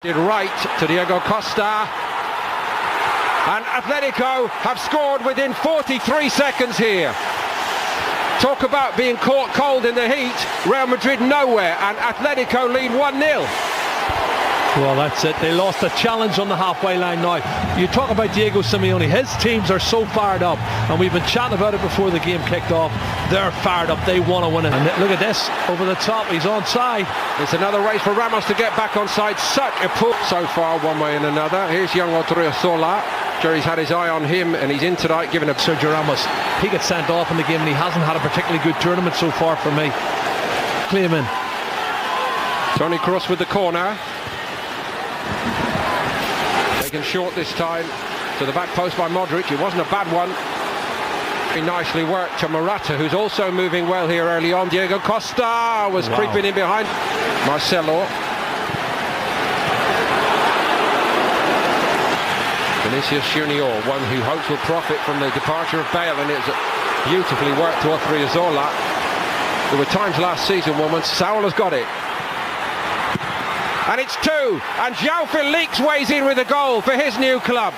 Did right to Diego Costa, and Atletico have scored within 43 seconds here. Talk about being caught cold in the heat. Real Madrid nowhere, and Atletico lead 1-0. Well, that's it. They lost the challenge on the halfway line now. You talk about Diego Simeone. His teams are so fired up, and we've been chatting about it before the game kicked off. They're fired up. They want to win it. And look at this. Over the top. He's onside. It's another race for Ramos to get back onside. Such a pull so far, one way and another. Here's young Odriozola. Jerry's had his eye on him, and he's in tonight, giving up Sergio Ramos. He gets sent off in the game, and he hasn't had a particularly good tournament so far for me. Claim in. Toni Kroos with the corner. Taken short this time to the back post by Modric. It wasn't a bad one. Very nicely worked to Morata, who's also moving well here early on. Diego Costa was creeping in behind Marcelo. Vinicius Junior, one who hopes will profit from the departure of Bale, and it's beautifully worked to Odriozola. There were times last season when Saul has got it. And it's two, and João Felix weighs in with a goal for his new club.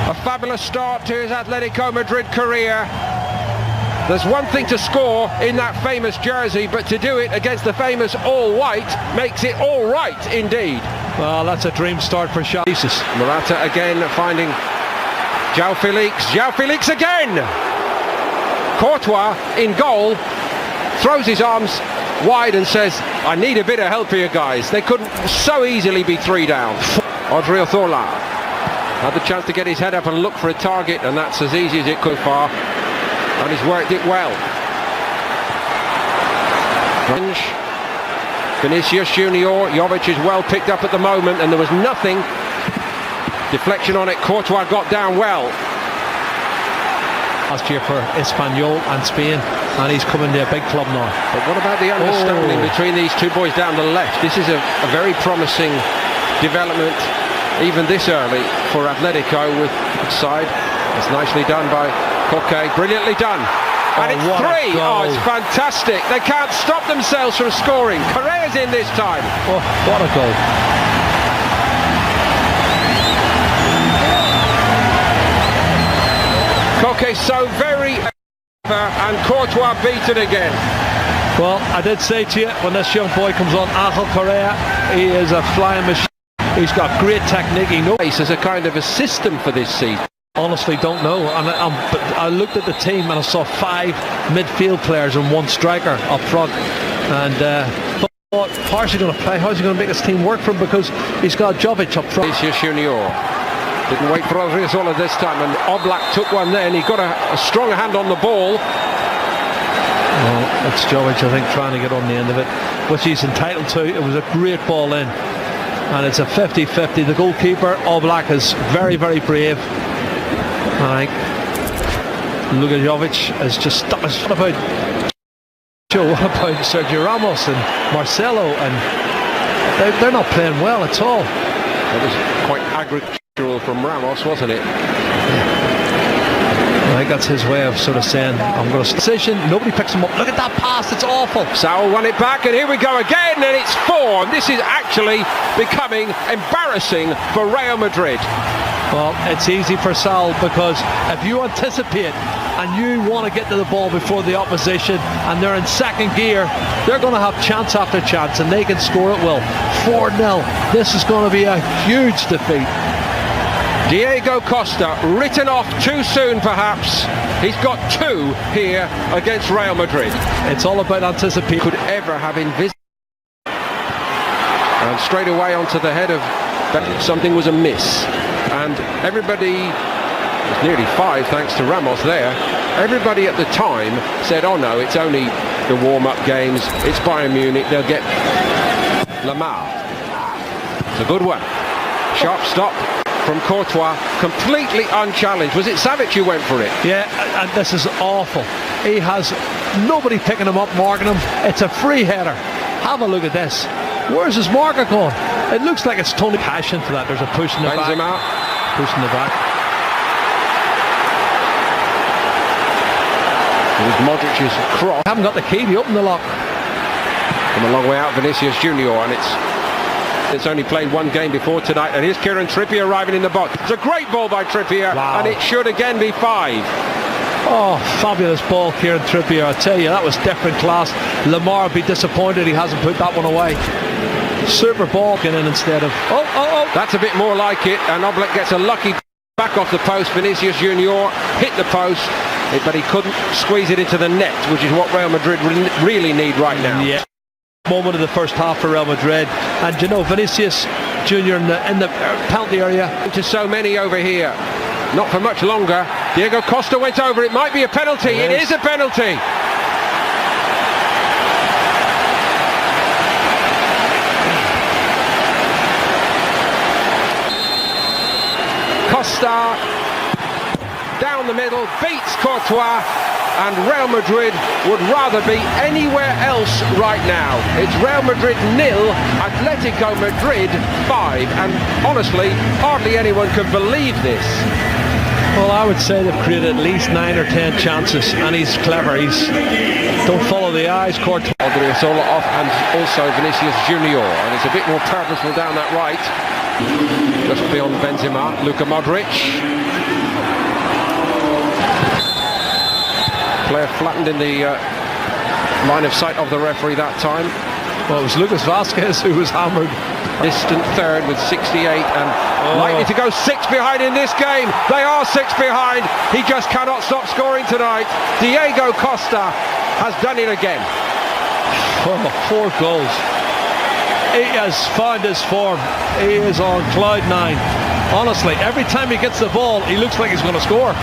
A fabulous start to his Atletico Madrid career. There's one thing to score in that famous jersey, but to do it against the famous all-white makes it all right indeed. Well, that's a dream start for Xavi. Morata again finding João Felix. João Felix again! Courtois in goal, throws his arms wide and says, I need a bit of help here, guys. They couldn't so easily be three down. Odriozola had the chance to get his head up and look for a target, and that's as easy as it could far, and he's worked it well. Vinicius Junior, Jovic is well picked up at the moment, and there was nothing. Deflection on it, Courtois got down well. Last year for Espanyol and Spain, and he's coming to a big club now. But what about the understanding between these two boys down the left? This is a very promising development, even this early, for Atletico with side. It's nicely done by Koke, brilliantly done. And it's three! Oh, it's fantastic. They can't stop themselves from scoring. Correa's in this time. Oh, what a goal. Koke so very and Courtois beaten again. Well, I did say to you when this young boy comes on, Angel Correa, he is a flying machine. He's got great technique. He knows as a kind of a system for this season. Honestly, don't know. But I looked at the team and I saw 5 midfield players and 1 striker up front. And how's he going to play? How's he going to make his team work for him? Because he's got Jovic up front. Vinicius Junior. Didn't wait for Odriozola this time, and Oblak took one then. He got a strong hand on the ball. Well, it's Jovic, I think, trying to get on the end of it, which he's entitled to. It was a great ball in, and it's a 50-50. The goalkeeper, Oblak, is very, very brave. I think Luka Jovic is just stuck. What about Sergio Ramos and Marcelo? And they're not playing well at all. It was quite aggressive from Ramos, wasn't it? I think that's his way of sort of saying, I'm going to decision. Nobody picks him up. Look at that pass, it's awful. Saul won it back, and here we go again, and it's 4. And this is actually becoming embarrassing for Real Madrid. Well, it's easy for Saul, because if you anticipate and you want to get to the ball before the opposition and they're in second gear, they're going to have chance after chance, and they can score at will. 4-0. This is going to be a huge defeat. Diego Costa, written off too soon perhaps. He's got 2 here against Real Madrid. It's all about anticipation. Could ever have envisaged. And straight away onto the head of something was amiss. And everybody, it's nearly 5 thanks to Ramos there, everybody at the time said, oh no, it's only the warm-up games, it's Bayern Munich, they'll get Lamar. It's a good one. Sharp stop from Courtois, completely unchallenged. Was it Savic who went for it? Yeah, and this is awful. He has nobody picking him up, marking him. It's a free header. Have a look at this. Where's his marker going? It looks like it's Tony Passion for that. There's a push in the back. Push in the back. It was Modric's cross. Haven't got the key to open the lock. From a long way out, Vinicius Junior, and it's only played one game before tonight, and here's Kieran Trippier arriving in the box. It's a great ball by Trippier, and it should again be 5. Oh, fabulous ball, Kieran Trippier. I tell you, that was different class. Lamar would be disappointed he hasn't put that one away. Super ball getting in instead of... Oh. That's a bit more like it, and Oblak gets a lucky back off the post. Vinicius Junior hit the post, but he couldn't squeeze it into the net, which is what Real Madrid really need right now. Yeah. Moment of the first half for Real Madrid, and you know, Vinicius Junior in the penalty area. To so many over here, not for much longer. Diego Costa went over. It might be a penalty. It is a penalty. Costa down the middle, beats Courtois, and Real Madrid would rather be anywhere else right now. It's Real Madrid 0, Atletico Madrid 5, and honestly, hardly anyone can believe this. Well, I would say they've created at least 9 or 10 chances, and he's clever. Don't follow the eyes, Courtois. Odriozola off, and also Vinicius Junior, and it's a bit more purposeful down that right. Just beyond Benzema, Luka Modric. Player flattened in the line of sight of the referee that time. Well, it was Lucas Vazquez who was hammered. Distant third with 68 and likely to go 6 behind in this game. They are 6 behind. He just cannot stop scoring tonight. Diego Costa has done it again. Oh, 4 goals. He has found his form. He is on cloud 9. Honestly, every time he gets the ball, he looks like he's going to score.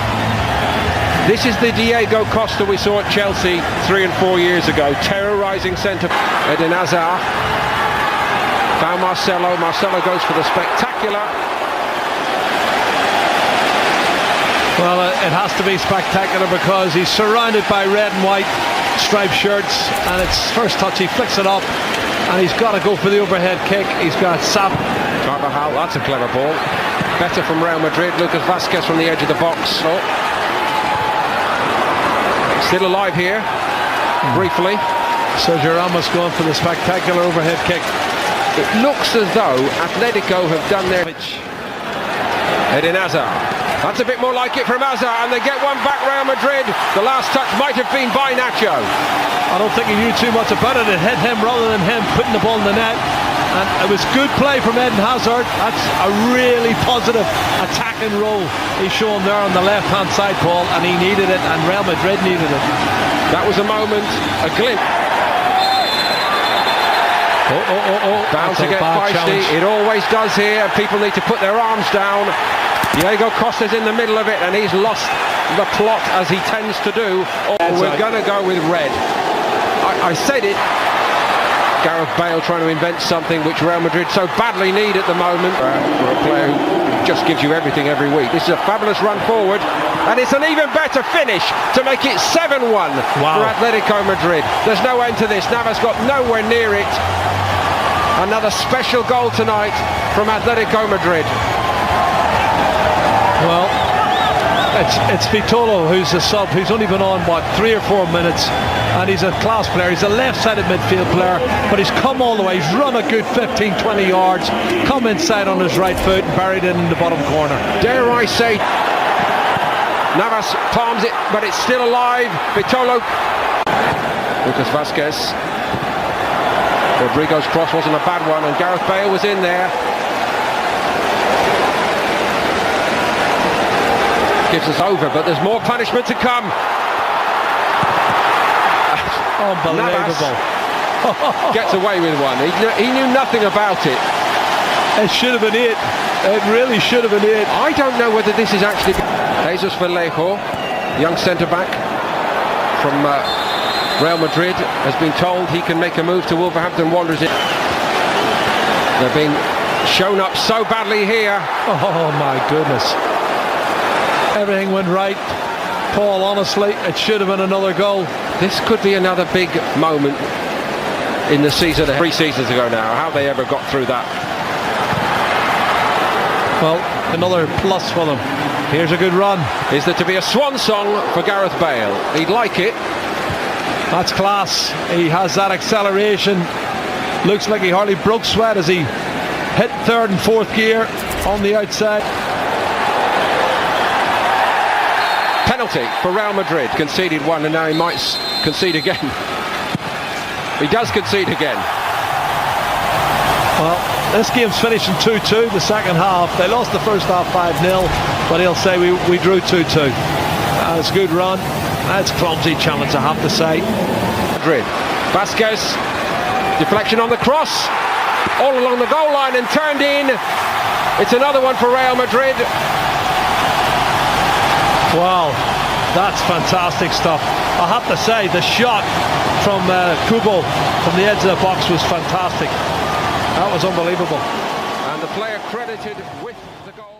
This is the Diego Costa we saw at Chelsea 3 and 4 years ago, terrorising centre. Eden Hazard found Marcelo. Marcelo goes for the spectacular. Well, it has to be spectacular because he's surrounded by red and white striped shirts, and it's first touch, he flicks it up, and he's got to go for the overhead kick. He's got Sap. Carvajal, that's a clever ball. Better from Real Madrid. Lucas Vazquez from the edge of the box. Oh. Still alive here, briefly. Sergio Ramos going for the spectacular overhead kick. It looks as though Atletico have done their... Eden Hazard. That's a bit more like it from Hazard, and they get one back, Real Madrid. The last touch might have been by Nacho. I don't think he knew too much about it. It hit him rather than him putting the ball in the net. And it was good play from Eden Hazard. That's a really positive attacking role he's shown there on the left-hand side, Paul, and he needed it, and Real Madrid needed it. That was a moment, a glimpse. Bound to get feisty. It always does here. People need to put their arms down. Diego Costa's in the middle of it, and he's lost the plot, as he tends to do. We're going to go with red. I said it. Gareth Bale trying to invent something which Real Madrid so badly need at the moment. For a player who just gives you everything every week. This is a fabulous run forward, and it's an even better finish to make it 7-1 for Atletico Madrid. There's no end to this. Navas got nowhere near it. Another special goal tonight from Atletico Madrid. Well, it's Vitolo who's the sub, who's only been on, 3 or 4 minutes, and he's a class player. He's a left-sided midfield player, but he's come all the way. He's run a good 15-20 yards, come inside on his right foot and buried it in the bottom corner. Dare I say, Navas palms it, but it's still alive. Vitolo. Lucas Vazquez. Rodrigo's cross wasn't a bad one, and Gareth Bale was in there. Gives us over, but there's more punishment to come. Unbelievable. Gets away with one. He knew nothing about it. It should have been it. It really should have been it. I don't know whether this is actually... Jesus Vallejo, young centre-back from Real Madrid, has been told he can make a move to Wolverhampton Wanderers. They're being shown up so badly here. Oh my goodness. Everything went right, Paul. Honestly, it should have been another goal. This could be another big moment in the season. 3 seasons ago now. How they ever got through that? Well, another plus for them. Here's a good run. Is there to be a swan song for Gareth Bale? He'd like it. That's class. He has that acceleration. Looks like he hardly broke sweat as he hit third and fourth gear on the outside. Penalty for Real Madrid. Conceded one and now he might concede again. He does concede again. Well, this game's finishing 2-2 the second half. They lost the first half 5-0, but he'll say we drew 2-2. That's a good run. That's a clumsy challenge, I have to say. Madrid. Vasquez. Deflection on the cross. All along the goal line and turned in. It's another one for Real Madrid. Wow, that's fantastic stuff. I have to say, the shot from Kubo from the edge of the box was fantastic. That was unbelievable. And the player credited with the goal.